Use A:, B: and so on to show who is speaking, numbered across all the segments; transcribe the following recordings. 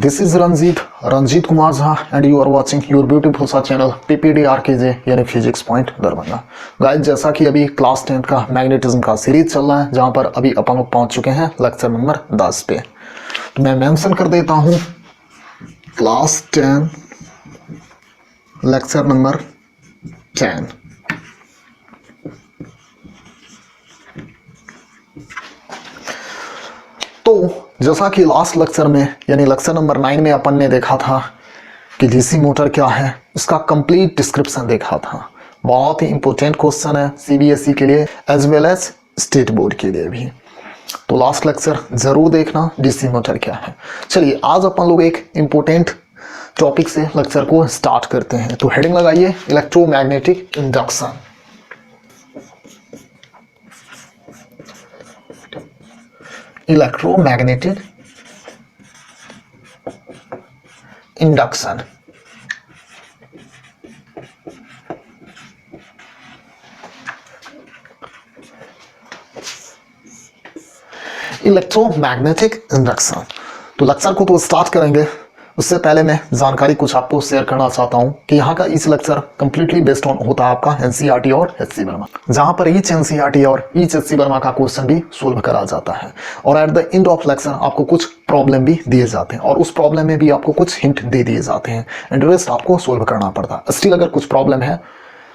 A: This is Ranjit Kumar Jha, and you are watching your beautiful सा channel PPDRKJ यानी physics point Darbhanga. Guys, जैसा कि अभी class 10 का मैग्नेटिज्म का सीरीज चल रहा है, जहां पर अभी अपन लोग पहुंच चुके हैं लेक्चर नंबर 10 पे। तो मैं मेंशन कर देता हूं क्लास 10 लेक्चर नंबर 10। तो जैसा कि लास्ट लेक्चर में यानी लेक्चर नंबर 9 में अपन ने देखा था कि डीसी मोटर क्या है, इसका कंप्लीट डिस्क्रिप्शन देखा था। बहुत ही इंपॉर्टेंट क्वेश्चन है सीबीएसई के लिए as well as state board के लिए भी। तो लास्ट लेक्चर जरूर देखना डीसी मोटर क्या है। चलिए आज अपन लोग एक इंपॉर्टेंट टॉपिक से लेक्चर को स्टार्ट करते हैं। तो हेडिंग लगाइए electromagnetic induction. Electromagnetic induction. Electromagnetic induction. तो लेक्चर को तो स्टार्ट करेंगे, उससे पहले मैं जानकारी कुछ आपको शेयर करना चाहता हूं कि यहाँ का इस लेक्चर कंप्लीटली बेस्ड ऑन होता है आपका एनसीईआरटी और एचसी वर्मा, जहां पर ईच एनसीईआरटी और ईच एचसी वर्मा का क्वेश्चन भी सोल्व करा जाता है। और at the end of lecture आपको कुछ प्रॉब्लम भी दिए जाते हैं और उस प्रॉब्लम में भी आपको कुछ हिंट दे दिए जाते हैं एंड रेस्ट आपको सोल्व करना पड़ता है। स्टिल अगर कुछ प्रॉब्लम है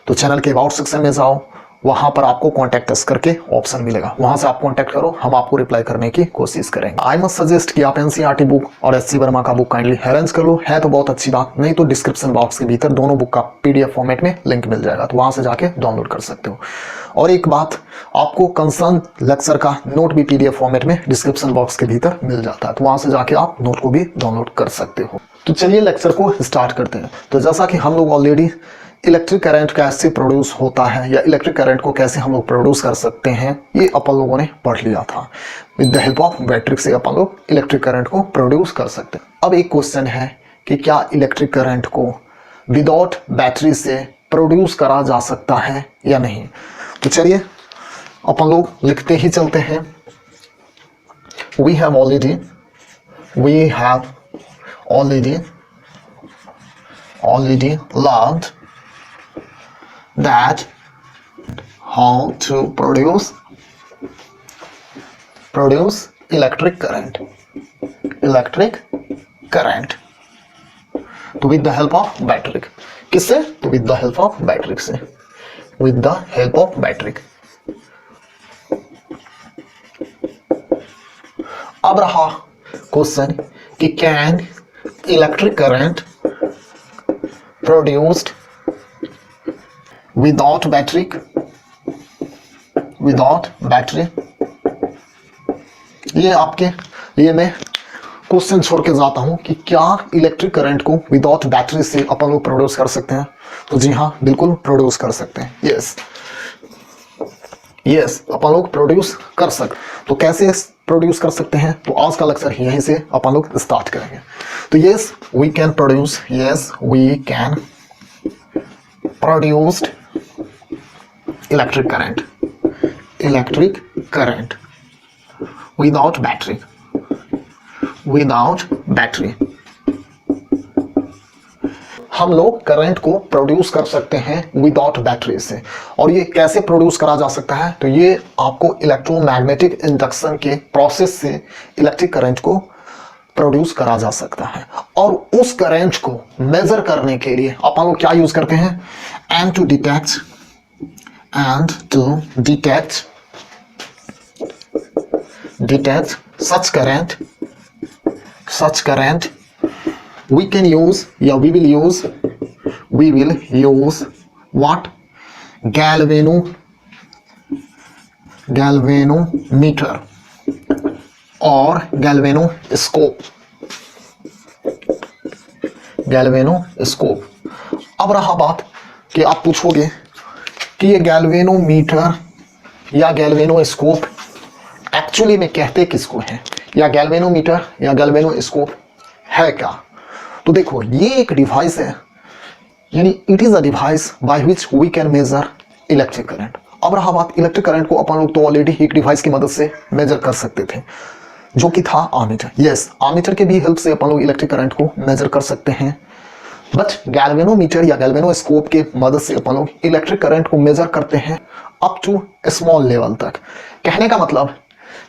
A: तो चैनल के अबाउट सेक्शन में जाओ, वहां पर आपको कॉन्टैक्ट अस करके ऑप्शन मिलेगा, वहां से आप कॉन्टैक्ट करो, हम आपको रिप्लाई करने की कोशिश करेंगे। आई मस्ट सजेस्ट कि आप एनसीईआरटी बुक और एचसी वर्मा का बुक काइंडली अरेंज कर लो, है तो बहुत अच्छी बात, नहीं तो डिस्क्रिप्शन बॉक्स के भीतर दोनों बुक का पीडीएफ फॉर्मेट में लिंक मिल जाएगा, तो वहां से जाके डाउनलोड कर सकते हो। और एक बात, आपको कंसर्न लेक्चर का नोट भी पीडीएफ फॉर्मेट में डिस्क्रिप्शन बॉक्स के भीतर मिल जाता है, तो वहां से जाके आप नोट को भी डाउनलोड कर सकते हो। तो चलिए लेक्चर को स्टार्ट करते हैं। तो जैसा कि हम लोग ऑलरेडी इलेक्ट्रिक करंट कैसे प्रोड्यूस होता है या इलेक्ट्रिक करंट को कैसे हम लोग प्रोड्यूस कर सकते हैं, ये अपन लोगों ने पढ़ लिया था। With the help of battery से अपन लोग इलेक्ट्रिक करंट को प्रोड्यूस कर सकते हैं। अब एक क्वेश्चन है कि क्या इलेक्ट्रिक करंट को विदाउट बैटरी से प्रोड्यूस करा जा सकता है या नहीं। तो चलिए अपन लोग लिखते ही चलते हैं। We have already learned that how to produce electric current तो with the help of battery। किससे? तो with the help of battery से, with the help of battery। अब रहा क्वेश्चन कि can electric current produced without battery ये आपके लिए मैं क्वेश्चन छोड़ के जाता हूं कि क्या इलेक्ट्रिक करंट को विदाउट बैटरी से अपन लोग प्रोड्यूस कर सकते हैं। तो जी हाँ, बिल्कुल प्रोड्यूस कर सकते हैं। यस अपन लोग प्रोड्यूस कर सकते। तो कैसे प्रोड्यूस कर सकते हैं, तो आज का लेक्चर यहीं से अपन लोग स्टार्ट करेंगे। तो yes we can produce electric current without battery। हम लोग करंट को प्रोड्यूस कर सकते हैं विदाउट बैटरी से। और ये कैसे प्रोड्यूस करा जा सकता है, तो ये आपको इलेक्ट्रोमैग्नेटिक इंडक्शन के प्रोसेस से इलेक्ट्रिक करंट को प्रोड्यूस करा जा सकता है। और उस करंट को मेजर करने के लिए अपन लोग क्या यूज करते हैं, and to detect such current we will use what? galvanometer और galvanoscope। अब रहा बात कि आप पूछोगे कि ये गैल्वेनोमीटर या गैल्वेनोस्कोप एक्चुअली में कहते किसको हैं, या गैल्वेनोमीटर या गैल्वेनोस्कोप है क्या। तो देखो ये एक डिवाइस है, यानी it is a device by which we can measure electric current. अब रहा बात इलेक्ट्रिक करंट को अपन लोग तो ऑलरेडी एक डिवाइस की मदद से मेजर कर सकते थे, जो कि था आमीटर। यस, आमीटर के भी हेल्प से अपन लोग इलेक्ट्रिक करंट को मेजर कर सकते हैं, बट गैल्वेनोमीटर या गैल्वेनोस्कोप के मदद से अपन लोग इलेक्ट्रिक करंट को मेजर करते हैं अप टू स्मॉल लेवल तक। कहने का मतलब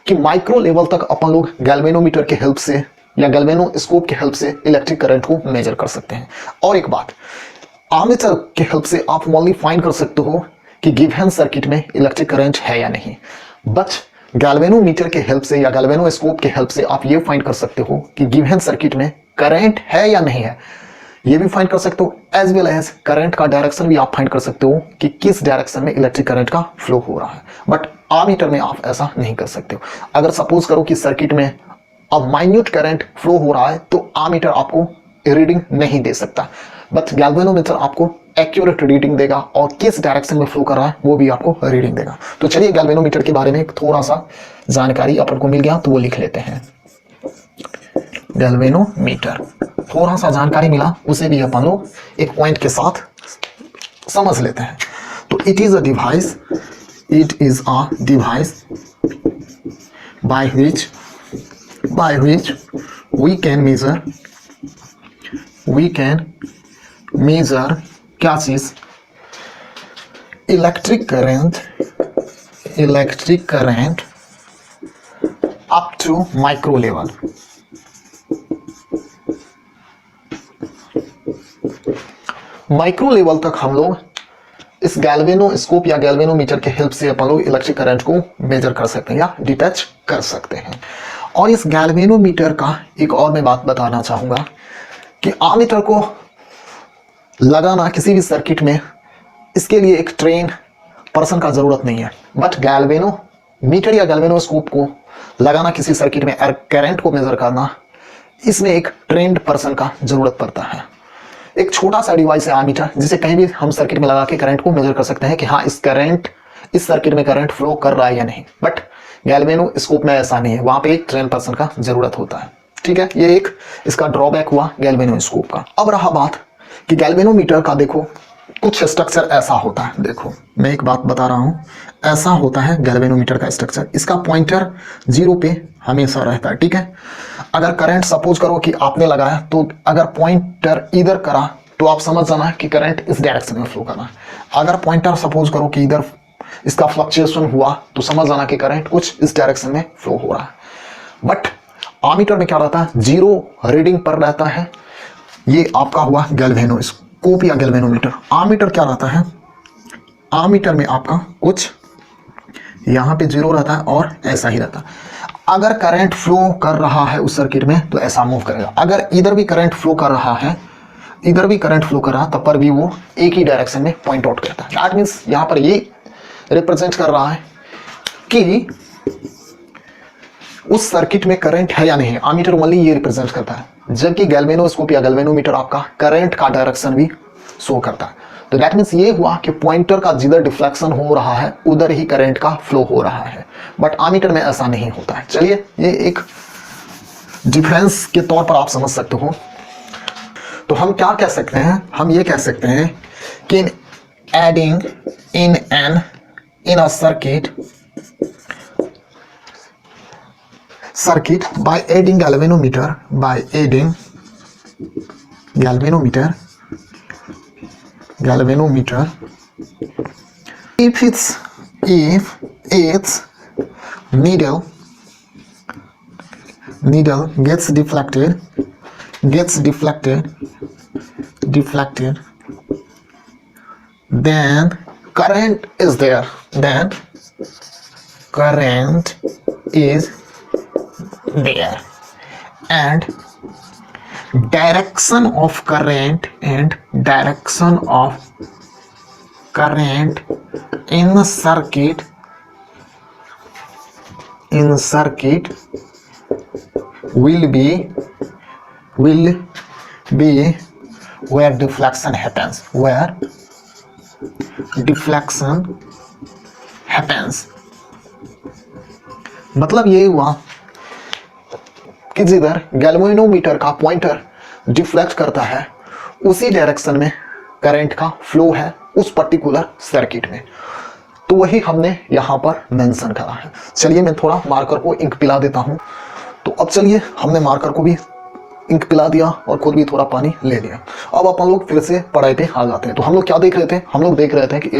A: कि माइक्रो लेवल तक अपन लोग गैल्वेनोमीटर के हेल्प से या गैल्वेनोस्कोप के हेल्प से इलेक्ट्रिक करंट को मेजर कर सकते हैं। और एक बात, आर्मेचर के हेल्प से आप ओनली फाइंड कर सकते हो कि गिवन सर्किट में इलेक्ट्रिक करंट है या नहीं, बट गैल्वेनोमीटर के हेल्प से या गैल्वेनोस्कोप के हेल्प से आप ये फाइंड कर सकते हो कि गिवन सर्किट में करंट है या नहीं है, ये भी फाइंड कर सकते हो, एज वेल एज करंट का डायरेक्शन भी आप फाइंड कर सकते हो कि किस डायरेक्शन में इलेक्ट्रिक करंट का फ्लो हो रहा है। बट आमीटर में आप ऐसा नहीं कर सकते हो। अगर सपोज करो कि सर्किट में अब माइन्यूट करंट फ्लो हो रहा है तो आमीटर आपको रीडिंग नहीं दे सकता, बट गैल्वेनोमीटर आपको एक्यूरेट रीडिंग देगा और किस डायरेक्शन में फ्लो कर रहा है वो भी आपको रीडिंग देगा। तो चलिए गैल्वेनोमीटर के बारे में थोड़ा सा जानकारी अपन को मिल गया तो वो लिख लेते हैं। गैल्वेनोमीटर, थोड़ा सा जानकारी मिला, उसे भी अपन लोग एक पॉइंट के साथ समझ लेते हैं। तो it is a device by which we can measure क्या चीज, electric current up to micro level. Micro level तक हम लोग इस गैल्वेनोस्कोप या गैल्वेनोमीटर के हेल्प से अपन लोग इलेक्ट्रिक करंट को मेजर कर सकते हैं या डिटेक्ट कर सकते हैं। और इस गैल्वेनोमीटर का एक और मैं बात बताना चाहूंगा कि आमीटर को लगाना किसी भी सर्किट में, इसके लिए एक ट्रेन पर्सन का जरूरत नहीं है, बट गैल्वेनोमीटर या गैल्वेनोस्कोप को लगाना किसी सर्किट में करंट को मेजर करना, इसमें एक ट्रेंड पर्सन का जरूरत पड़ता है। एक छोटा सा डिवाइस है आमीटर, जिसे कहीं भी हम सर्किट में लगा के करंट को मेजर कर सकते हैं कि हाँ इस सर्किट में करंट फ्लो कर रहा है या नहीं। बट गैल्वेनोस्कोप में ऐसा नहीं है, वहां पे एक ट्रेन पर्सन का जरूरत होता है। ठीक है, ये एक इसका ड्रॉबैक हुआ गैल्वेनोस्कोप का। अब रहा बात कि गैल्वेनोमीटर का देखो कुछ स्ट्रक्चर ऐसा होता है। देखो मैं एक बात बता रहा हूं, ऐसा होता है गैल्वेनोमीटर का स्ट्रक्चर। इसका पॉइंटर 0 पे हमेशा रहता है। ठीक है, अगर करंट सपोज करो कि आपने लगाया तो अगर पॉइंटर इधर करा तो आप समझ जाना कि करंट इस डायरेक्शन में फ्लो करना है। अगर पॉइंटर सपोज करो कि इधर इसका फ्लक्चुएशन हुआ तो समझ जाना कि करंट कुछ इस डायरेक्शन में फ्लो हो रहा है। बट आमीटर में क्या रहता है, 0 रीडिंग पर रहता है। ये आपका हुआ गैल्वेनोस्कोप या गैल्वेनोमीटर। आमीटर क्या रहता है, आमीटर में आपका कुछ यहाँ पे 0 रहता है और ऐसा ही रहता है। अगर करंट फ्लो कर रहा है उस सर्किट में तो ऐसा मूव करेगा। अगर इधर भी करंट फ्लो कर रहा है, इधर भी करंट फ्लो कर रहा है, तब पर भी वो एक ही डायरेक्शन में पॉइंट आउट करता है। दैट मीन्स यहाँ पर ये रिप्रेजेंट कर रहा है कि उस सर्किट में करंट है या नहीं। आमीटर ओनली ये रिप्रेजेंट करता है, जबकि गैल्वेनोस्कोप या गैल्वेनोमीटर आपका करंट का डायरेक्शन भी शो करता है। तो दैट मीन्स ये हुआ कि पॉइंटर का जिधर डिफ्लेक्शन हो रहा है उधर ही करंट का फ्लो हो रहा है, बट आमीटर में ऐसा नहीं होता है। चलिए ये एक डिफरेंस के तौर पर आप समझ सकते हो। तो हम क्या कह सकते हैं, हम ये कह सकते हैं कि adding in a circuit by adding galvanometer if its needle gets deflected, then current is there, and direction of current in circuit will be where deflection happens, मतलब ये हुआ कि जिधर गैल्वेनोमीटर का पॉइंटर डिफ्लेक्ट करता है उसी डायरेक्शन में करंट का फ्लो है उस पर्टिकुलर सर्किट में। तो वही हमने यहां पर मेंशन करा है। चलिए मैं थोड़ा मार्कर को इंक पिला देता हूं। तो अब चलिए, हमने मार्कर को भी इंक पिला दिया और खुद भी थोड़ा पानी ले लिया। अब अपन लोग फिर से पढ़ाई पे आ जाते हैं। तो हम लोग क्या देख रहे थे? हम लोग देख रहे थे कि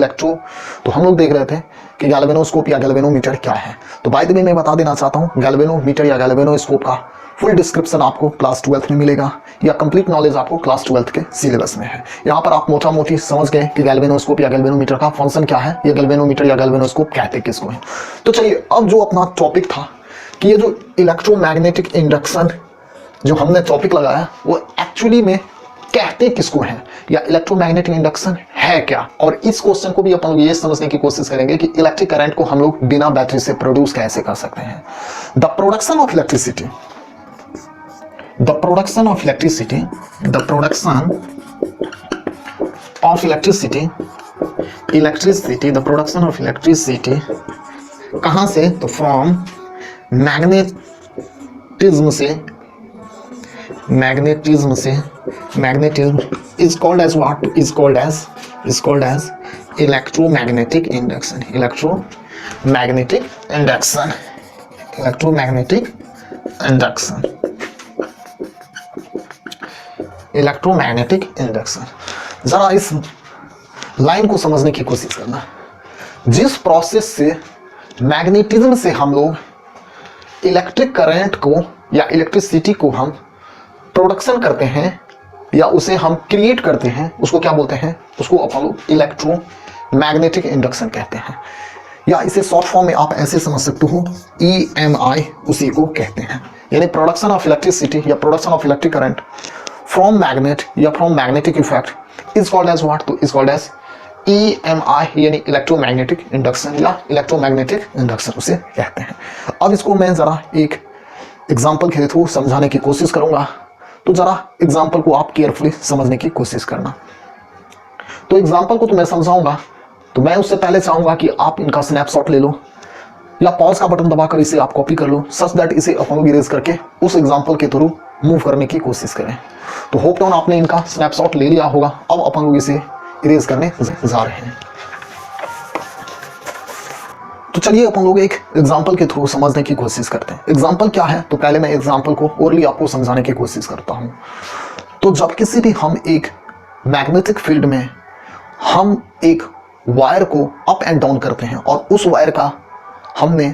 A: कि गैल्वेनोस्कोप या गैल्वेनोमीटर क्या है। तो बाय द वे मैं बता देना चाहता हूँ, गैल्वेनोमीटर या गैल्वेनोस्कोप का फुल डिस्क्रिप्शन आपको क्लास 12 में मिलेगा, या कंप्लीट नॉलेज आपको क्लास 12 के सिलेबस में है। यहाँ पर आप मोटा मोटी समझ गए कि गैल्वेनोस्कोप या गैल्वेनोमीटर का फंक्शन क्या है, या गैल्वेनोमीटर या गैल्वेनोस्कोप कहते किसको है। तो चलिए, अब जो अपना टॉपिक था कि ये जो इलेक्ट्रोमैग्नेटिक इंडक्शन जो हमने टॉपिक लगाया वो एक्चुअली में कहते किसको हैं, या इलेक्ट्रोमैग्नेटिक इंडक्शन है क्या। और इस क्वेश्चन को भी अपन लोग ये समझने की कोशिश करेंगे कि इलेक्ट्रिक करंट को हम लोग बिना बैटरी से प्रोड्यूस कैसे कर सकते हैं। द प्रोडक्शन ऑफ इलेक्ट्रिसिटी कहां से? तो from magnetism is called as what? is called as electromagnetic induction. जरा इस लाइन को समझने की कोशिश करना। जिस प्रोसेस से मैग्नेटिज्म से हम लोग इलेक्ट्रिक करंट को या इलेक्ट्रिसिटी को हम प्रोडक्शन करते हैं या उसे हम क्रिएट करते हैं, उसको क्या बोलते हैं? उसको अपन लोग इलेक्ट्रोमैग्नेटिक इंडक्शन कहते हैं, या इसे शॉर्ट फॉर्म में आप ऐसे समझ सकते हो, EMI उसी को कहते हैं। यानी प्रोडक्शन ऑफ इलेक्ट्रिसिटी या production of electric current from magnet या from magnetic effect is called as what? तो इज कॉल्ड एज EMI, यानी इलेक्ट्रोमैग्नेटिक इंडक्शन या इलेक्ट्रोमैग्नेटिक इंडक्शन उसे कहते हैं। अब इसको मैं जरा एक एग्जाम्पल के थ्रू समझाने की कोशिश करूंगा, तो जरा एग्जाम्पल को आप केयरफुली समझने की कोशिश करना। तो एग्जाम्पल को तो मैं समझाऊंगा, तो मैं उससे पहले चाहूंगा कि आप इनका स्नैपशॉट ले लो या पॉज का बटन दबाकर इसे आप कॉपी कर लो, सच दैट इसे अपन लोग इरेज करके उस एग्जाम्पल के थ्रू मूव करने की कोशिश करें। तो होप डाउन आपने इनका स्नैपशॉट ले लिया होगा। अब अपन लोग इसे इरेज करने जा रहे हैं। तो चलिए अपन लोग एक एग्जाम्पल के थ्रू समझने की कोशिश करते हैं। एग्जाम्पल क्या है? तो पहले मैं एग्जाम्पल को ओरली आपको समझाने की कोशिश करता हूं। तो जब किसी भी हम एक मैग्नेटिक फील्ड में हम एक वायर को अप एंड डाउन करते हैं और उस वायर का हमने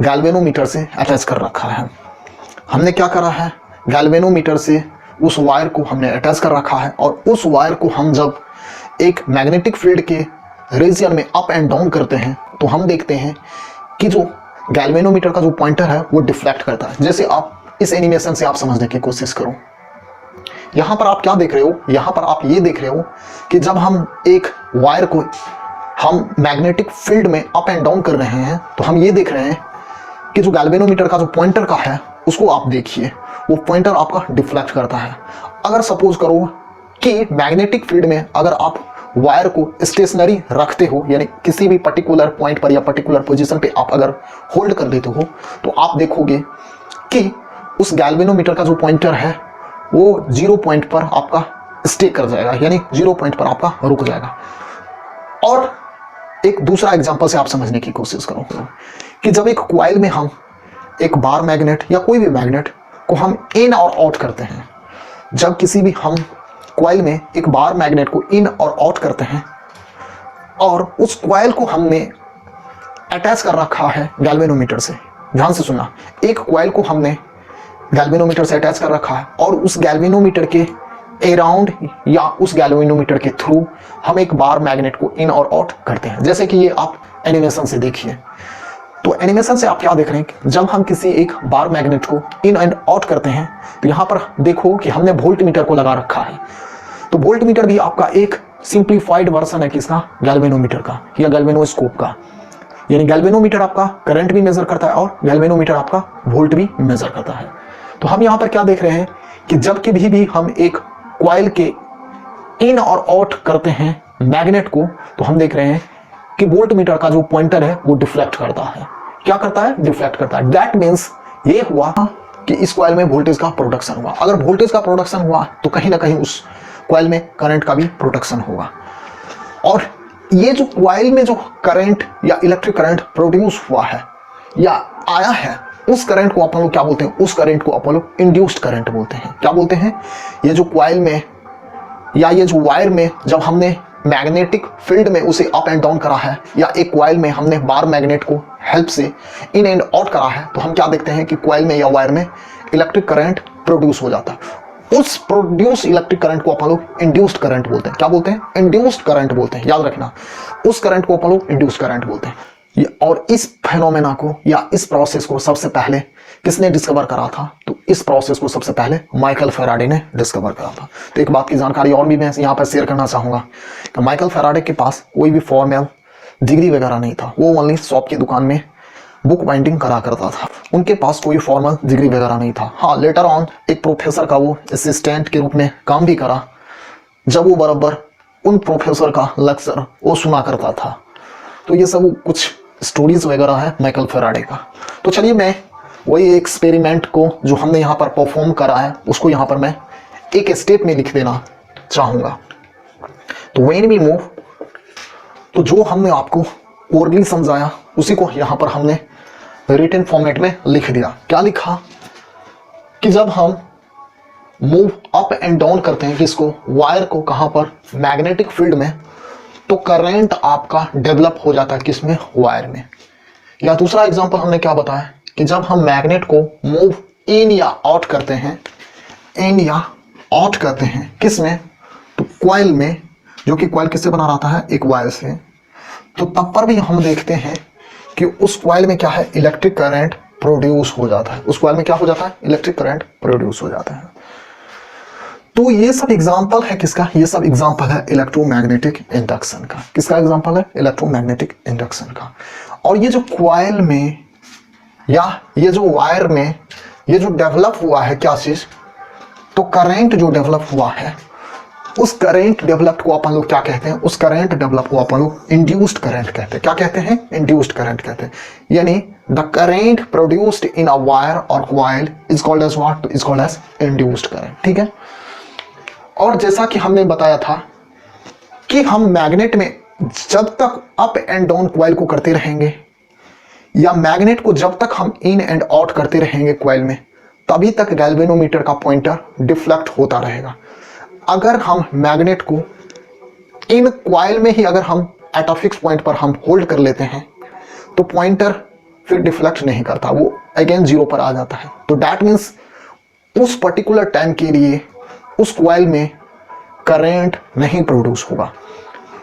A: गैल्वेनोमीटर से अटैच कर रखा है। हमने क्या करा है? गैल्वेनोमीटर से उस वायर को हमने अटैच कर रखा है, और उस वायर को हम जब एक मैग्नेटिक फील्ड के रीजन में अप एंड डाउन करते हैं तो हम देखते हैं कि जो गैल्वेनोमीटर का जो पॉइंटर है वो डिफ्लेक्ट करता है। जैसे आप इस एनिमेशन से आप समझने की कोशिश करो, यहां पर आप क्या देख रहे हो? यहां पर आप ये देख रहे हो कि जब हम एक वायर को हम मैग्नेटिक फील्ड में अप एंड डाउन कर रहे हैं तो हम ये देख रहे हैं कि जो गैल्वेनोमीटर का जो पॉइंटर का है उसको आप देखिए, वो पॉइंटर आपका डिफ्लेक्ट करता है। अगर सपोज करो कि मैग्नेटिक फील्ड में अगर आप वायर को स्टेशनरी रखते हो, यानी किसी भी पर्टिकुलर पॉइंट पर या पर्टिकुलर पोजीशन पे आप अगर होल्ड कर देते हो, तो आप देखोगे कि उस गैल्वेनोमीटर का जो पॉइंटर है वो 0 पॉइंट पर आपका स्टे कर जाएगा, यानी 0 पॉइंट पर आपका रुक जाएगा। और एक दूसरा एग्जांपल से आप समझने की कोशिश करो कि जब एक कॉइल में हम एक बार मैग्नेट या कोई भी मैग्नेट को हम इन और आउट करते हैं, जब किसी भी हम कॉइल में एक बार मैग्नेट को इन और आउट करते हैं और उस कॉइल को हमने अटैच कर रखा है गैल्वेनोमीटर से, ध्यान से सुनना, एक कॉइल को हमने गैल्वेनोमीटर से अटैच कर रखा है और उस गैल्वेनोमीटर के अराउंड या उस गैल्वेनोमीटर के थ्रू हम एक बार मैग्नेट को इन और आउट करते हैं। जैसे कि ये आप एनिमेशन से देखिए, तो एनिमेशन से आप क्या देख रहे हैं कि जब हम किसी एक बार मैग्नेट को इन एंड आउट करते हैं तो यहाँ पर देखो कि हमने वोल्ट मीटर को लगा रखा है। तो वोल्ट मीटर भी आपका एक सिंप्लीफाइड वर्जन है किसका? गैल्वेनोमीटर का या गैल्वेनोस्कोप का। यानी गैल्वेनोमीटर आपका करंट भी मेजर करता है और गैल्वेनोमीटर आपका वोल्ट भी मेजर करता है। तो हम यहाँ पर क्या देख रहे हैं कि जब कभी भी हम एक कॉइल के इन और आउट करते हैं मैग्नेट को, तो हम देख रहे हैं कि वोल्ट मीटर का जो पॉइंटर है वो डिफ्लेक्ट करता है। क्या करता है? डिफ्लेक्ट करता है। दैट मीन्स ये हुआ कि इस कॉइल में वोल्टेज का प्रोडक्शन हुआ। अगर वोल्टेज का प्रोडक्शन हुआ तो कहीं ना कहीं उस कॉइल में करंट का भी प्रोडक्शन होगा। और ये जो कॉइल में जो करंट या इलेक्ट्रिक करंट प्रोड्यूस हुआ है या आया है, उस करंट को अपन लोग क्या बोलते हैं, उस करंट को अपन लोग इंड्यूस्ड करंट बोलते हैं। क्या बोलते हैं, ये जो कॉइल में या ये जो वायर में जब हमने मैग्नेटिक फील्ड में उसे अप एंड डाउन करा है, या एक कॉइल में हमने बार मैग्नेट को हेल्प से इन एंड आउट करा है, तो हम क्या देखते हैं कि कॉइल में या वायर में इलेक्ट्रिक करंट प्रोड्यूस हो जाता है। उस प्रोड्यूस इलेक्ट्रिक करंट को अपन लोग इंड्यूस्ड करंट बोलते हैं। क्या बोलते हैं, इंड्यूस्ड करंट बोलते हैं, याद रखना, उस करंट को अपन लोग इंड्यूस्ड करंट बोलते हैं। और इस फेनोमेना को या इस प्रोसेस को सबसे पहले किसने डिस्कवर करा था, तो इस प्रोसेस को सबसे पहले माइकल फैराडे ने डिस्कवर करा था। तो एक बात की जानकारी और भी मैं यहाँ पर शेयर करना चाहूंगा कि माइकल फैराडे के पास कोई भी फॉर्मल डिग्री वगैरह नहीं था, वो ओनली शॉप की दुकान में बुक बाइंडिंग करा करता था, उनके पास कोई फॉर्मल डिग्री वगैरह नहीं था। हाँ, लेटर ऑन एक प्रोफेसर का वो असिस्टेंट के रूप में काम भी करा, जब वो बराबर उन प्रोफेसर का लेक्चर वो सुना करता था। तो ये सब कुछ स्टोरीज वगैरह है माइकल फैराडे का। तो चलिए मैं वही एक्सपेरिमेंट को जो हमने यहाँ पर परफॉर्म करा है उसको यहाँ पर मैं एक स्टेप में लिख देना चाहूँगा। तो व्हेन वी मूव, तो जो हमने आपको ओरली समझाया उसी को यहाँ पर हमने रिटन फॉर्मेट में लिख दिया। क्या लिखा कि जब हम मूव अप एंड डाउन करते हैं किसको, वायर को, कहाँ पर, मैग्नेटिक फील्ड में, तो करंट आपका डेवलप हो जाता है किसमें, वायर में। या दूसरा एग्जांपल हमने क्या बताया कि जब हम मैग्नेट को मूव इन या आउट करते हैं, इन या आउट करते हैं किसमें, तो कॉइल में, जो कि कॉइल किससे बना रहता है, एक वायर से, तो तब पर भी हम देखते हैं कि उस कॉइल में क्या है, इलेक्ट्रिक करंट प्रोड्यूस हो जाता है। उस कॉइल में क्या हो जाता है, इलेक्ट्रिक करंट प्रोड्यूस हो जाता है। तो ये सब एग्जांपल है किसका, ये सब एग्जांपल है इलेक्ट्रोमैग्नेटिक इंडक्शन का। किसका एग्जांपल है, इलेक्ट्रोमैग्नेटिक इंडक्शन का। और ये जो कॉइल में या ये जो वायर में ये जो डेवलप हुआ है क्या चीज, तो करंट जो डेवलप हुआ है, उस करंट डेवलप को अपन लोग क्या कहते हैं, उस करंट डेवलप को अपन लोग इंड्यूस्ड करंट कहते हैं। क्या कहते हैं, इंड्यूस्ड करंट कहते हैं। यानी the current produced in a wire और coil is called as what, is called as induced current. ठीक है। और जैसा कि हमने बताया था कि हम मैग्नेट में जब तक अप एंड डाउन कॉइल को करते रहेंगे, या मैग्नेट को जब तक हम इन एंड आउट करते रहेंगे कॉइल में, तभी तक गैल्वेनोमीटर का पॉइंटर डिफ्लेक्ट होता रहेगा। अगर हम मैग्नेट को इन कॉइल में ही अगर हम एट अ फिक्स पॉइंट पर हम होल्ड कर लेते हैं, तो पॉइंटर फिर डिफ्लेक्ट नहीं करता, वो अगेन जीरो पर आ जाता है। तो दैट मीन्स उस पर्टिकुलर टाइम के लिए उस कॉइल में करंट नहीं प्रोड्यूस होगा।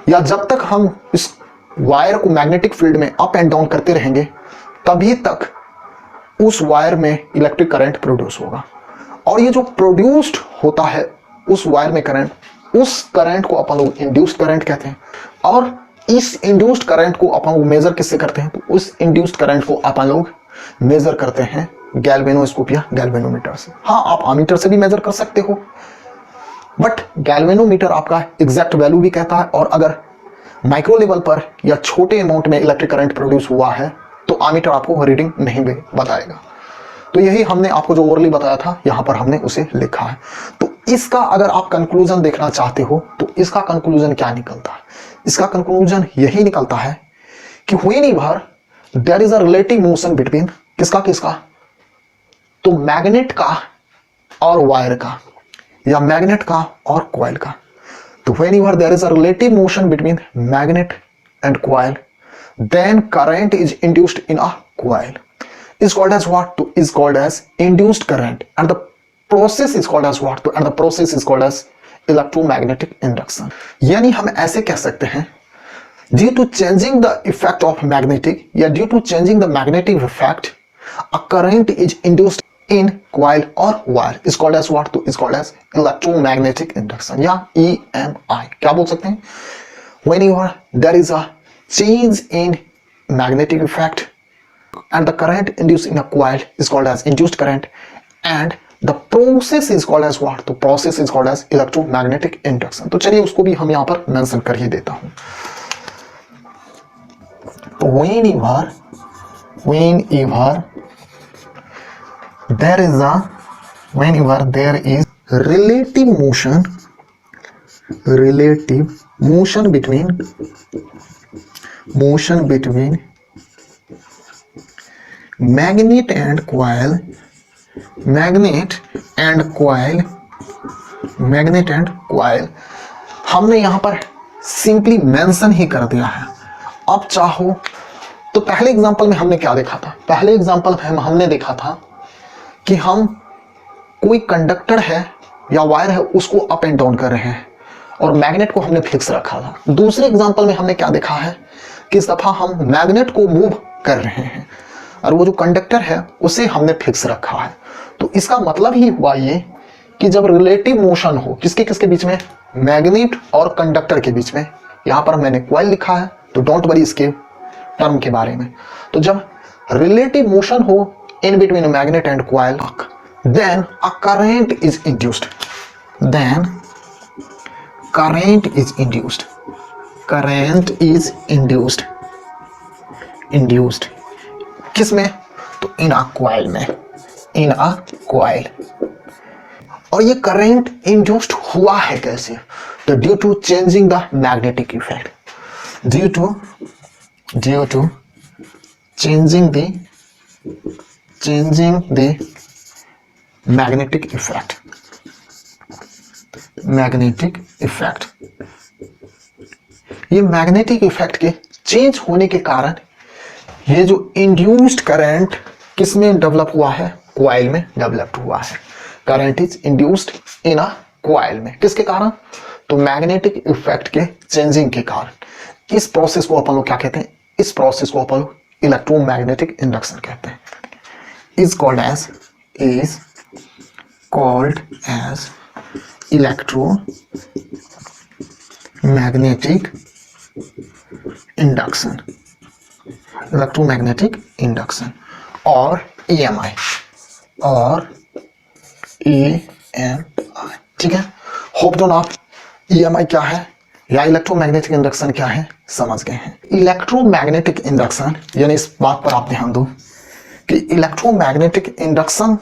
A: या जब तक हम इस वायर को मैग्नेटिक फील्ड में अप एंड डाउन करते रहेंगे, तभी तक उस वायर में इलेक्ट्रिक करंट प्रोड्यूस होगा। और ये जो प्रोड्यूस्ड होता है उस वायर में करंट, उस करंट को अपन लोग इंड्यूस्ड करंट कहते हैं। और इस इंड्यूस्ड करंट को अपन लोग मेजर किससे करते हैं, तो उस इंड्यूस्ड करंट को अपन लोग मेजर करते हैं गैल्वेनोस्कोप या गैल्वेनोमीटर से। हाँ, आप आमीटर से भी मेजर कर सकते हो, बट गैल्वेनोमीटर आपका एग्जैक्ट वैल्यू भी कहता है। और अगर माइक्रो लेवल पर या छोटे अमाउंट में इलेक्ट्रिक करंट प्रोड्यूस हुआ है, तो आमीटर आपको रीडिंग नहीं भी बताएगा। तो यही हमने आपको जो ओरली बताया था, यहां पर हमने उसे लिखा है। तो इसका अगर आप कंक्लूजन देखना चाहते हो, तो इसका कंक्लूजन क्या निकलता है, इसका कंक्लूजन यही निकलता है कि whenever there is a relative motion between किसका किसका, तो मैग्नेट का और वायर का, या मैग्नेट का और कॉइल का। तो whenever there is a relative motion between magnet and coil, then current is induced in a coil, is called as what, to is called as induced current, and the process is called as what, to and the process is called as electromagnetic induction। यानी हम ऐसे कह सकते हैं, due to changing the effect of magnetic या due to changing the magnetic effect, a current is induced in coil or wire, is called as what, to is called as electromagnetic induction या EMI। क्या बोल सकते हैं, whenever there is a change in magnetic effect and the current induced in a coil is called as induced current, and the process is called as what, the process is called as electromagnetic induction। तो चलिए उसको भी हम यहाँ पर mention कर ही देता हूँ। तो whenever there is relative motion between magnet and coil, magnet and coil, magnet and coil हमने यहां पर सिंपली मेंशन ही कर दिया है। अब चाहो तो पहले एग्जांपल में हमने क्या देखा था, पहले एग्जांपल में हमने देखा था कि हम कोई कंडक्टर है या वायर है उसको अप एंड डाउन कर रहे हैं और मैग्नेट को हमने फिक्स रखा था। दूसरे एग्जांपल में हमने क्या देखा है कि इस दफा हम मैग्नेट को मूव कर रहे हैं और वो जो कंडक्टर है उसे हमने फिक्स रखा है। तो इसका मतलब ही हुआ ये कि जब रिलेटिव मोशन हो किसके किसके बीच में, मैग्नेट और कंडक्टर के बीच में, यहां पर मैंने कॉइल लिखा है तो डोंट वरी इसके टर्म के बारे में। तो जब रिलेटिव मोशन हो in between magnet and coil, then a current is induced, then current is induced, current is induced, induced किस में, तो इन अ कॉइल में, इन अ कॉइल। और ये करंट इंड्यूस्ड हुआ है कैसे, तो due to changing the magnetic effect, due to changing the magnetic effect, magnetic effect. ये मैग्नेटिक इफेक्ट के चेंज होने के कारण ये जो इंड्यूस्ड करंट किस में डेवलप हुआ है, कॉइल में डेवलप हुआ है। Current is induced in a coil में, किसके कारण, तो मैग्नेटिक इफेक्ट के चेंजिंग के कारण। इस प्रोसेस को अपन लोग क्या कहते हैं, इस प्रोसेस को अपन लोग इलेक्ट्रोमैग्नेटिक इंडक्शन कहते हैं। Is called as electromagnetic induction, electromagnetic induction और EMI, ठीक है। होप डोंट आप EMI क्या है या इलेक्ट्रोमैग्नेटिक इंडक्शन क्या है समझ गए हैं। इलेक्ट्रोमैग्नेटिक इंडक्शन यानी इस बात पर आप ध्यान दो कि इलेक्ट्रोमैग्नेटिक इंडक्शन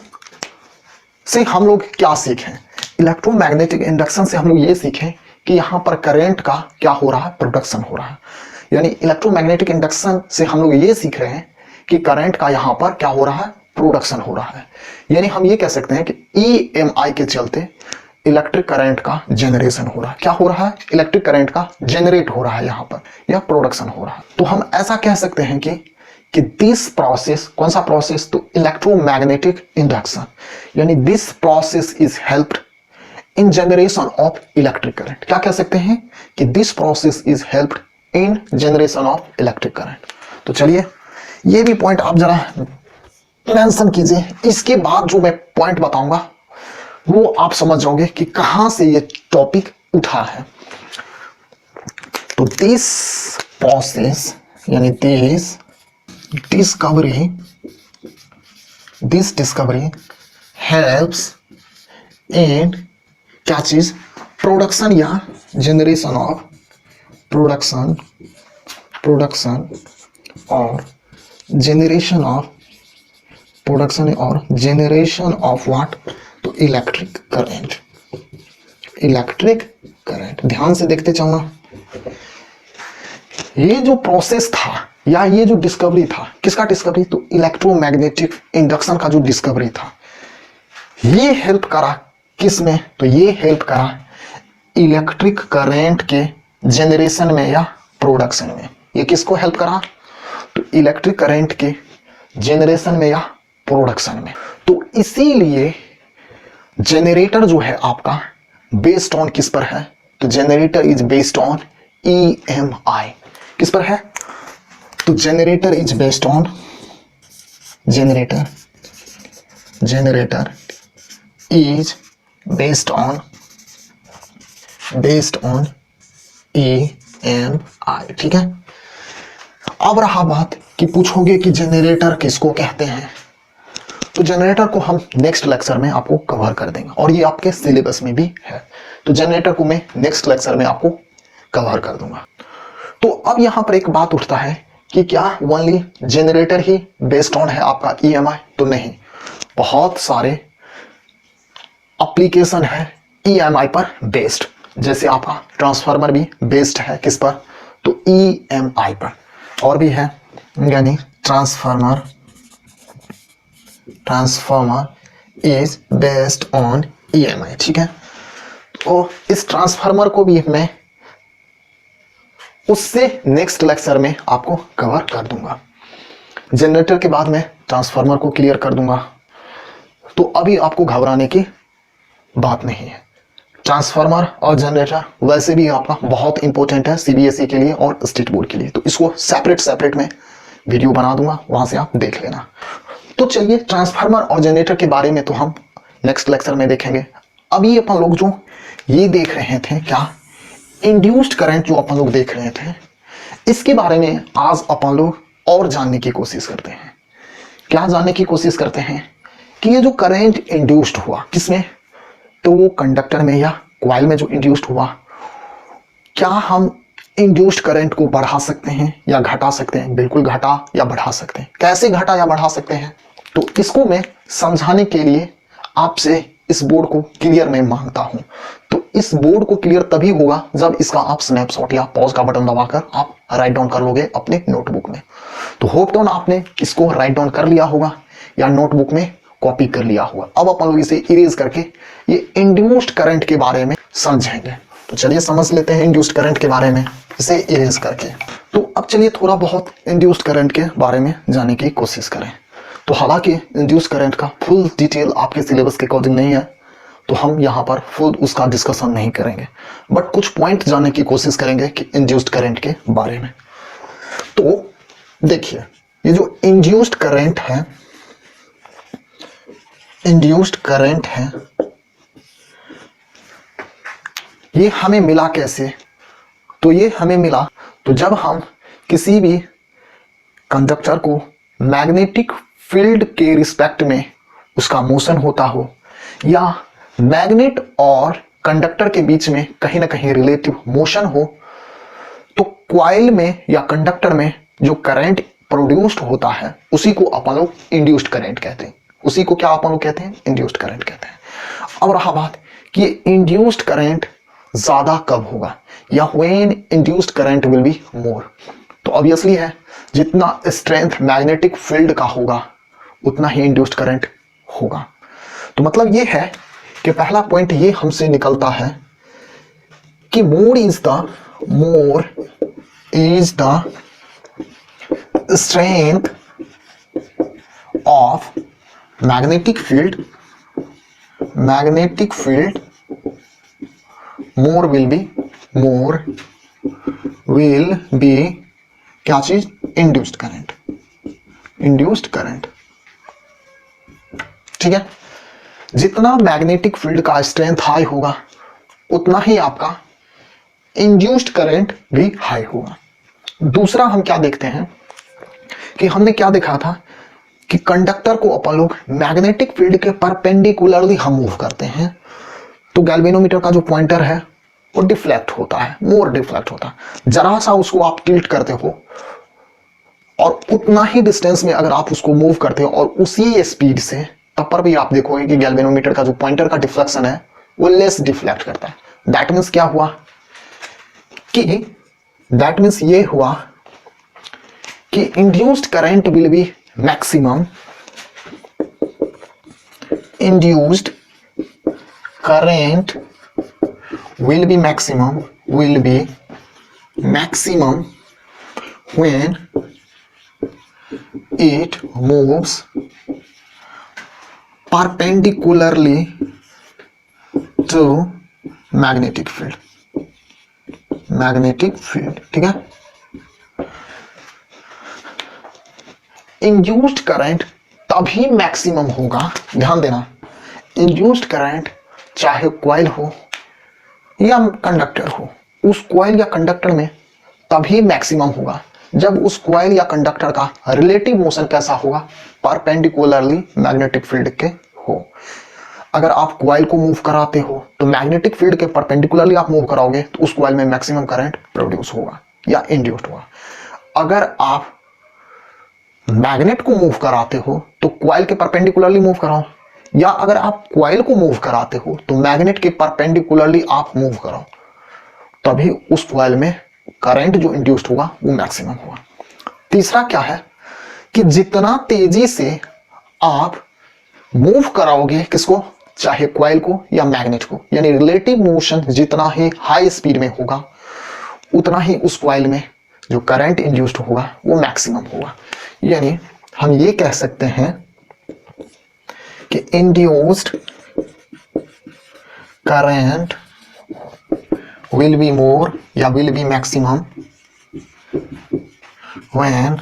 A: से हम लोग क्या सीखें। इलेक्ट्रोमैग्नेटिक इंडक्शन से हम लोग ये सीखें कि यहाँ पर करंट का क्या हो रहा है, प्रोडक्शन हो रहा है। यानी इलेक्ट्रोमैग्नेटिक इंडक्शन से हम लोग ये सीख रहे हैं कि करंट का यहाँ पर क्या हो रहा है, प्रोडक्शन हो रहा है। यानी हम ये कह सकते हैं कि EMI के चलते इलेक्ट्रिक करंट का जनरेशन हो रहा है। क्या हो रहा है, इलेक्ट्रिक करंट का जनरेट हो रहा है यहाँ पर, या प्रोडक्शन हो रहा है। तो हम ऐसा कह सकते हैं कि दिस प्रोसेस, कौन सा प्रोसेस, तो इलेक्ट्रोमैग्नेटिक इंडक्शन, यानी this process is helped in generation of electric current. क्या कह सकते हैं कि this process is helped in generation of electric current. तो चलिए ये भी पॉइंट आप जरा मेंशन कीजिए। इसके बाद जो मैं पॉइंट बताऊंगा वो आप समझ जाओगे कि कहां से ये टॉपिक उठा है। तो दिस प्रोसेस यानी दिस डिस्कवरी हेल्प्स इन क्या चीज, प्रोडक्शन या जनरेशन ऑफ प्रोडक्शन और जनरेशन ऑफ व्हाट, तो इलेक्ट्रिक करंट। ध्यान से देखते चलना, ये जो प्रोसेस था या ये जो डिस्कवरी था, किसका डिस्कवरी, तो इलेक्ट्रोमैग्नेटिक इंडक्शन का जो डिस्कवरी था, ये हेल्प करा किस में, तो ये हेल्प करा इलेक्ट्रिक करंट के जनरेशन में या प्रोडक्शन में। ये किसको हेल्प करा, तो इलेक्ट्रिक करंट के जनरेशन में या प्रोडक्शन में। तो इसीलिए जनरेटर जो है आपका बेस्ड ऑन किस पर है, तो generator is based on EMI। किस पर है, तो generator is based on generator is based on EMI। ठीक है। अब रहा बात कि पूछोगे कि जनरेटर किसको कहते हैं, तो जनरेटर को हम नेक्स्ट लेक्चर में आपको कवर कर देंगे और ये आपके सिलेबस में भी है। तो जनरेटर को मैं नेक्स्ट लेक्चर में आपको कवर कर दूंगा। तो अब यहां पर एक बात उठता है कि क्या only generator he based on है आपका EMI, तो नहीं, बहुत सारे एप्लीकेशन है EMI पर बेस्ड। जैसे आपका ट्रांसफार्मर भी बेस्ड है किस पर, तो EMI पर, और भी है यानी transformer transformer is based on EMI. ठीक है, तो इस ट्रांसफार्मर को भी मैं उससे नेक्स्ट लेक्चर में आपको कवर कर दूंगा। जनरेटर के बाद मैं ट्रांसफार्मर को क्लियर कर दूंगा, तो अभी आपको घबराने की बात नहीं है। ट्रांसफार्मर और जनरेटर वैसे भी आपका बहुत इंपॉर्टेंट है सीबीएसई के लिए और स्टेट बोर्ड के लिए, तो इसको सेपरेट में वीडियो बना दूंगा, वहां से आप देख लेना। तो चलिए, ट्रांसफार्मर और जनरेटर के बारे में तो हम नेक्स्ट लेक्चर में देखेंगे। अभी अपन लोग जो ये देख रहे थे, क्या इंड्यूस्ड करंट जो अपन लोग देख रहे थे, इसके बारे में आज अपन लोग और जानने की कोशिश करते हैं। क्या जानने की कोशिश करते हैं कि ये जो करंट इंड्यूस्ड हुआ किसमें, तो वो कंडक्टर में या कॉइल में जो इंड्यूस्ड हुआ, क्या हम इंड्यूस्ड करंट को बढ़ा सकते हैं या घटा सकते हैं? बिल्कुल घटा या बढ़ा सकते हैं। कैसे घटा या बढ़ा सकते हैं, तो इसको मैं समझाने के लिए आपसे इस बोर्ड को क्लियर मैं मांगता हूं। तो इस बोर्ड को क्लियर तभी होगा जब इसका आप स्नैपशॉट या पॉज का बटन दबाकर आप राइट डाउन कर लोगे अपने नोटबुक में। तो होप डाउन आपने इसको राइट डाउन कर लिया होगा या नोटबुक में कॉपी कर लिया होगा। अब अपन लोग इसे इरेज करके ये इंड्यूस्ड करंट के बारे में समझेंगे। तो चलिए समझ लेते हैं इंड्यूस्ड करंट के बारे में इसे इरेज करके। तो अब चलिए थोड़ा बहुत इंड्यूस्ड करंट के बारे में जानने की कोशिश करें। तो हालांकि इंड्यूस्ड करंट का फुल डिटेल आपके सिलेबस के अकॉर्डिंग नहीं है, तो हम यहाँ पर फुल उसका डिस्कशन नहीं करेंगे, बट कुछ पॉइंट जानने की कोशिश करेंगे कि इंड्यूस्ड करंट के बारे में। तो देखिए, ये जो इंड्यूस्ड करंट है, इंड्यूस्ड करंट है, ये हमें मिला कैसे? तो ये हमें मिला तो जब हम किसी भी कंडक्टर को मैग्नेटिक फील्ड के रिस्पेक्ट में उसका मोशन होता हो, या मैग्नेट और कंडक्टर के बीच में कहीं ना कहीं रिलेटिव मोशन हो, तो कॉइल में या कंडक्टर में जो करंट प्रोड्यूस्ड होता है उसी को अपन लोग इंड्यूस्ड करंट कहते हैं। उसी को क्या अपन लोग कहते हैं? इंड्यूस्ड करंट कहते हैं। अब रहा बात कि इंड्यूस्ड करंट ज्यादा कब होगा, या when induced current will be more. तो ऑब्वियसली है, जितना स्ट्रेंथ मैग्नेटिक फील्ड का होगा उतना ही इंड्यूस्ड करंट होगा। तो मतलब ये है कि पहला पॉइंट ये हमसे निकलता है कि more is the strength of magnetic field, more will be क्या चीज? Induced current. ठीक है, जितना मैग्नेटिक फील्ड का स्ट्रेंथ हाई होगा उतना ही आपका इंड्यूस्ड करंट भी हाई होगा। दूसरा हम क्या देखते हैं कि हमने क्या देखा था कि कंडक्टर को अपन लोग मैग्नेटिक फील्ड के परपेंडिकुलरली हम मूव करते हैं, तो गैल्वेनोमीटर का जो पॉइंटर है वो डिफ्लेक्ट होता है, मोर डिफ्लेक्ट होता है। जरा सा उसको आप टिल्ट करते हो और उतना ही डिस्टेंस में अगर आप उसको मूव करते हो और उसी स्पीड से, तब पर भी आप देखोगे कि गैल्वेनोमीटर का जो पॉइंटर का डिफ्लेक्शन है वो लेस डिफ्लेक्ट करता है। दैट मीन्स क्या हुआ कि ये हुआ कि induced current will be maximum, induced current will be maximum when it moves perpendicularly to magnetic field। ठीक है, इंड्यूस्ड करंट तभी मैक्सिमम होगा, ध्यान देना, इंड्यूस्ड करंट चाहे कॉइल हो या कंडक्टर हो, उस कॉइल या कंडक्टर में तभी मैक्सिमम होगा जब उस कॉइल या कंडक्टर का रिलेटिव मोशन कैसा होगा? परपेंडिकुलरली मैग्नेटिक फील्ड के हो। अगर आप कॉइल को मूव कराते हो तो मैग्नेटिक फील्ड के परपेंडिकुलरली आप मूव कराओगे तो उस कॉइल में मैक्सिमम करंट प्रोड्यूस होगा या इंड्यूस्ड होगा। अगर आप मैग्नेट को मूव कराते हो तो कॉइल के परपेंडिकुलरली मूव कराओ, या अगर आप कॉइल को मूव कराते हो तो मैग्नेट के परपेंडिकुलरली आप मूव कराओ, तभी उस कॉइल में करंट जो इंड्यूस्ड होगा वो मैक्सिमम होगा। तीसरा क्या है कि जितना तेजी से आप मूव कराओगे किसको, चाहे क्वाइल को या मैग्नेट को, यानी रिलेटिव मोशन जितना ही हाई स्पीड में होगा उतना ही उस क्वाइल में जो करंट इंड्यूस्ड होगा वो मैक्सिमम होगा। यानी हम ये कह सकते हैं कि induced current will be more या will be maximum when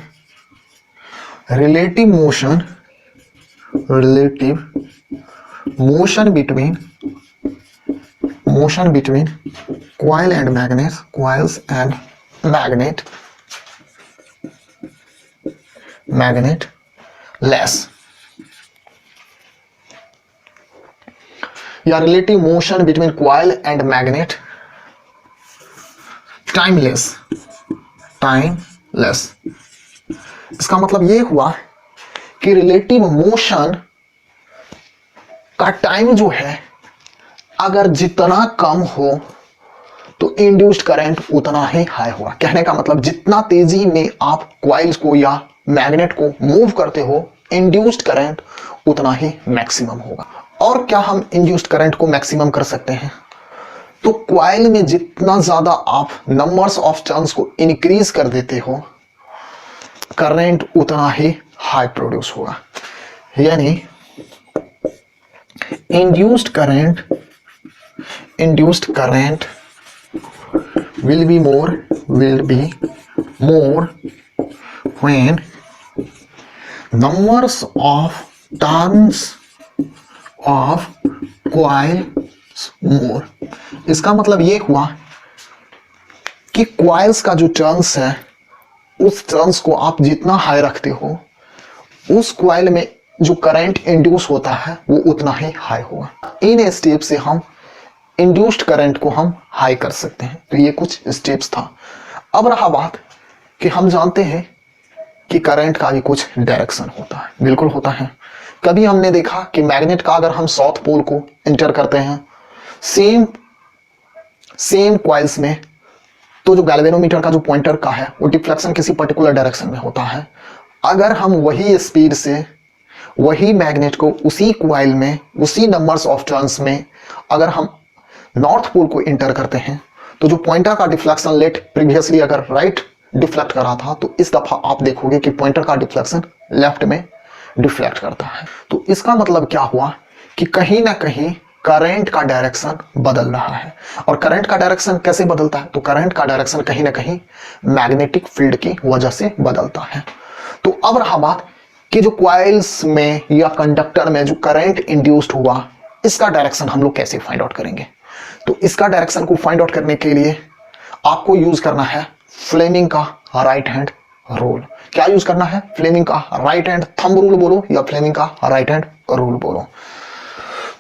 A: relative motion between coils and magnet less, या relative motion between coil and magnet timeless. इसका मतलब ये हुआ कि रिलेटिव मोशन का टाइम जो है अगर जितना कम हो तो इंड्यूस्ड करंट उतना ही हाई होगा। कहने का मतलब जितना तेजी में आप क्वाइल्स को या मैग्नेट को मूव करते हो इंड्यूस्ड करंट उतना ही मैक्सिमम होगा। और क्या हम इंड्यूस्ड करंट को मैक्सिमम कर सकते हैं, तो क्वाइल में जितना ज्यादा आप नंबर्स ऑफ टर्न्स को इंक्रीज कर देते हो करंट उतना ही हाई प्रोड्यूस होगा। यानी induced current will be more when numbers of turns of coil more। इसका मतलब ये हुआ कि क्वाइल्स का जो टर्न्स है उस टर्न्स को आप जितना हाई रखते हो उस क्वाइल में जो करंट इंड्यूस होता है वो उतना ही हाई होगा। इन स्टेप से हम इंड्यूस्ड करंट को हम हाई कर सकते हैं। तो ये कुछ स्टेप्स था। अब रहा बात कि हम जानते हैं कि करंट का भी कुछ डायरेक्शन होता है, बिल्कुल होता है। कभी हमने देखा कि मैग्नेट का अगर हम साउथ पोल को एंटर करते हैं सेम क्वाइल्स में, तो जो गैल्वेनोमीटर का जो पॉइंटर का है वो डिफ्लेक्शन किसी पर्टिकुलर डायरेक्शन में होता है। अगर हम वही स्पीड से वही मैग्नेट को उसी क्वाइल में उसी नंबर्स ऑफ टर्न्स में अगर हम नॉर्थ पोल को एंटर करते हैं तो जो पॉइंटर का डिफ्लेक्शन लेट प्रीवियसली अगर राइट डिफ्लेक्ट कर रहा था तो इस दफा आप देखोगे कि पॉइंटर का डिफ्लेक्शन लेफ्ट में डिफ्लेक्ट करता है। तो इसका मतलब क्या हुआ कि कहीं ना कहीं करंट का डायरेक्शन बदल रहा है। और करंट का डायरेक्शन कैसे बदलता है, तो करंट का डायरेक्शन कहीं ना कहीं मैग्नेटिक फील्ड की वजह से बदलता है। तो अब रहा बात कि जो क्वाइल्स में या कंडक्टर में जो करंट इंड्यूस्ड हुआ इसका डायरेक्शन हम लोग कैसे फाइंड आउट करेंगे। तो इसका डायरेक्शन को फाइंड आउट करने के लिए आपको यूज करना है फ्लेमिंग का राइट हैंड रूल। क्या यूज करना है, फ्लेमिंग का राइट हैंड थंब रूल बोलो या फ्लेमिंग का राइट हैंड रूल बोलो।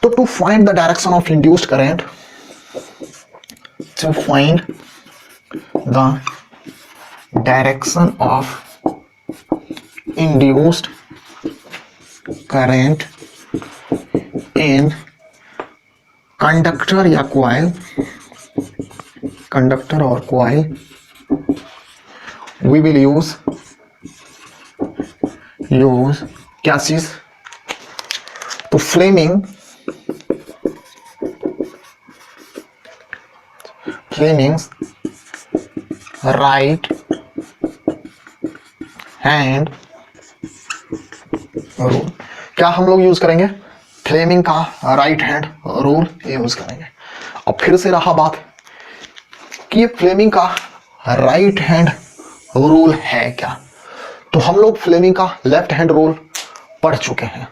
A: तो to find the direction of induced current, to find the direction of induced current in conductor या क्वाइल, कंडक्टर और क्वाइल, वी विल यूज क्या चीज, तो फ्लेमिंग राइट हैंड रूल। क्या हम लोग यूज करेंगे, फ्लेमिंग का राइट हैंड रूल यूज करेंगे। अब फिर से रहा बात कि ये फ्लेमिंग का राइट हैंड रूल है क्या, तो हम लोग फ्लेमिंग का लेफ्ट हैंड रूल पढ़ चुके हैं।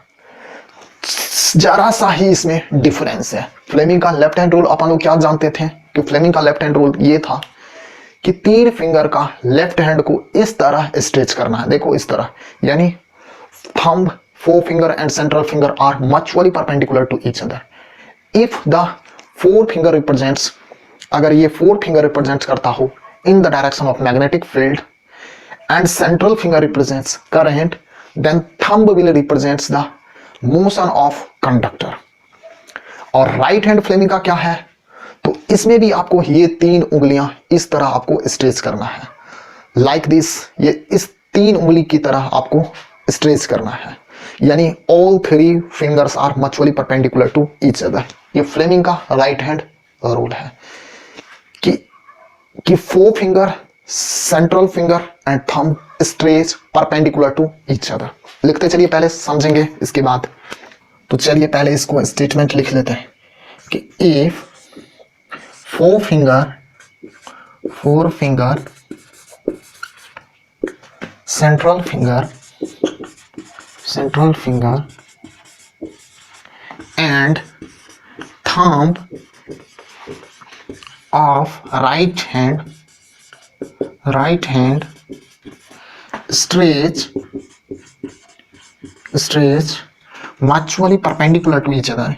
A: जरा सा ही इसमें डिफरेंस है। फ्लेमिंग का लेफ्ट हैंड रूल अपन लोग क्या जानते थे कि फ्लेमिंग का लेफ्ट हैंड रूल ये था कि तीन फिंगर का लेफ्ट हैंड को इस तरह स्ट्रेच करना है, देखो इस तरह, यानी thumb, forefinger and central finger are mutually perpendicular to each other. If the forefinger represents, अगर ये forefinger represents करता हो in the direction of magnetic field and central finger represents current, then thumb will represents the motion of conductor. और right hand fleming का क्या है, तो इसमें भी आपको ये तीन उंगलियां इस तरह आपको स्ट्रेच करना है, like this, ये इस तीन उंगली की तरह आपको स्ट्रेच करना है, यानी all three fingers are mutually perpendicular to each other. ये फ्लेमिंग का राइट हैंड रूल है कि four finger, central finger and thumb stretch perpendicular to each other. लिखते चलिए, पहले समझेंगे इसके बाद। तो चलिए पहले इसको स्टेटमेंट लिख लेते हैं कि if four finger central finger and thumb of right hand stretch mutually perpendicular to each other,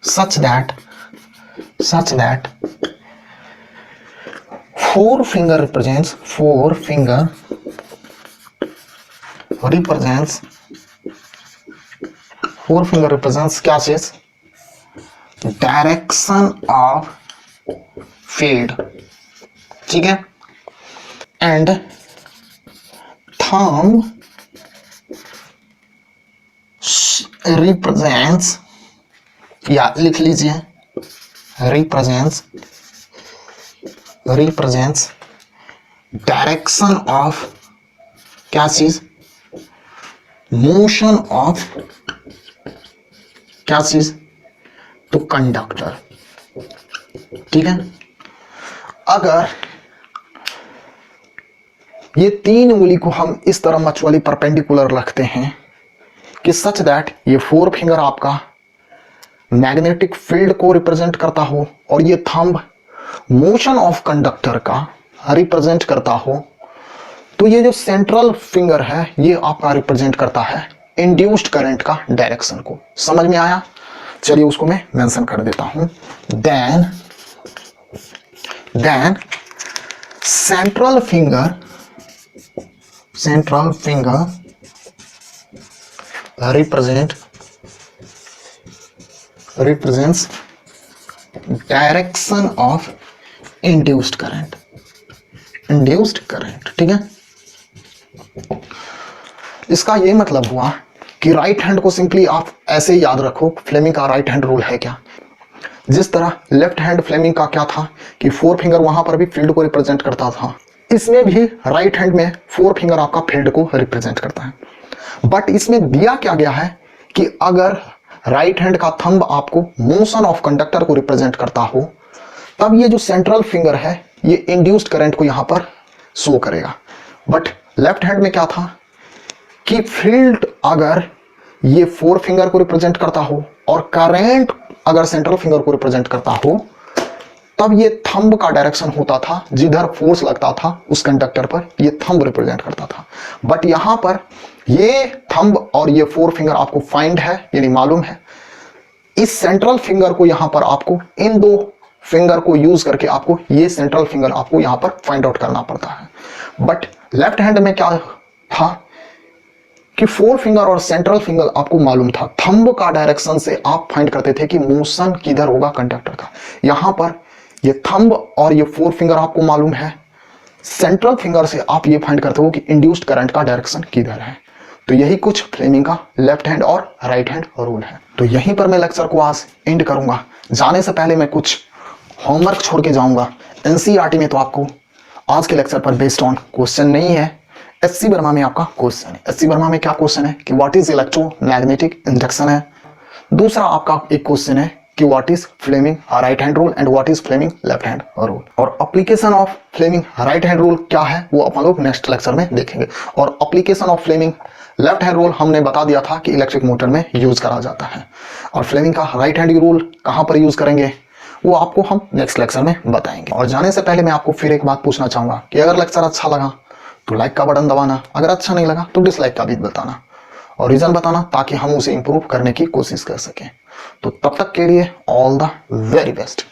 A: such that four finger represents क्या चीज, डायरेक्शन ऑफ फील्ड, ठीक है। एंड थंब रिप्रेजेंट्स, या लिख लीजिए रिप्रेजेंट्स डायरेक्शन ऑफ क्या चीज, मोशन ऑफ क्या चीज, तो कंडक्टर, ठीक है। अगर ये तीन उंगली को हम इस तरह मचुअली परपेंडिकुलर रखते हैं कि सच दैट ये फोर फिंगर आपका मैग्नेटिक फील्ड को रिप्रेजेंट करता हो और ये थंब मोशन ऑफ कंडक्टर का रिप्रेजेंट करता हो, तो ये जो सेंट्रल फिंगर है ये आपका रिप्रेजेंट करता है इंड्यूस्ड करंट का डायरेक्शन को। समझ में आया? चलिए उसको मैं मेंशन कर देता हूं। Then central finger represents direction of induced current, ठीक है। इसका ये मतलब हुआ कि राइट हैंड को सिंपली आप ऐसे ही याद रखो, फ्लेमिंग का राइट हैंड रूल है क्या, जिस तरह लेफ्ट हैंड फ्लेमिंग का क्या था कि फोर फिंगर वहां पर भी फील्ड को रिप्रेजेंट करता था, इसमें भी राइट हैंड में फोर फिंगर आपका फील्ड को रिप्रेजेंट करता है। बट इसमें दिया क्या गया है कि अगर राइट हैंड का थंब आपको मोशन ऑफ कंडक्टर को रिप्रेजेंट करता हो, तब ये जो सेंट्रल फिंगर है ये इंड्यूस्ड करंट को यहां पर शो करेगा। बट लेफ्ट हैंड में क्या था कि फील्ड अगर ये फोर फिंगर को रिप्रेजेंट करता हो और करंट अगर सेंट्रल फिंगर को रिप्रेजेंट करता हो, तब ये थंब का डायरेक्शन होता था, जिधर फोर्स लगता था उस कंडक्टर पर ये थंब रिप्रेजेंट करता था। बट यहां पर ये थंब और ये फोर फिंगर आपको फाइंड है, यानी मालूम है। इस सेंट्रल फिंगर को यहां पर आपको इन दो फिंगर को यूज करके आपको ये सेंट्रल फिंगर आपको यहां पर फाइंड आउट करना पड़ता है। बट लेफ्ट हैंड में क्या था कि फोर फिंगर और सेंट्रल फिंगर आपको मालूम था, थंब का डायरेक्शन से आप फाइंड करते थे कि मोशन किधर होगा कंडक्टर का। यहां पर ये थंब और ये फोर फिंगर आपको मालूम है, सेंट्रल फिंगर से आप ये फाइंड करते हो कि इंड्यूस्ड करंट का डायरेक्शन किधर है। तो यही कुछ फ्लेमिंग का लेफ्ट हैंड और राइट हैंड रूल है। तो यहीं पर मैं लेक्चर को आज एंड करूंगा। जाने से पहले मैं कुछ होमवर्क छोड़ के जाऊंगा। एनसीईआरटी में तो आपको आज के लेक्चर पर बेस्ड ऑन क्वेश्चन नहीं है, एससी वर्मा में आपका क्वेश्चन है। एससी वर्मा में क्या क्वेश्चन है कि व्हाट इज इलेक्ट्रोमैग्नेटिक इंडक्शन है। दूसरा आपका एक क्वेश्चन है कि what is Fleming right hand rule and what is Fleming left hand rule. और application of Fleming right hand rule क्या है वो अपन लोग नेक्स्ट लेक्चर में देखेंगे। और application of Fleming left hand rule हमने बता दिया था कि इलेक्ट्रिक मोटर में यूज करा जाता है। और फ्लेमिंग का राइट हैंड रूल कहां पर यूज करेंगे वो आपको हम नेक्स्ट लेक्चर में बताएंगे। और जाने से पहले मैं आपको फिर एक बात पूछना चाहूंगा कि अगर लेक्चर अच्छा लगा तो लाइक का बटन दबाना, अगर अच्छा नहीं लगा तो डिसलाइक का भी बताना और रीजन बताना, ताकि हम उसे इंप्रूव करने की कोशिश कर सकें। तो तब तक के लिए ऑल द वेरी बेस्ट।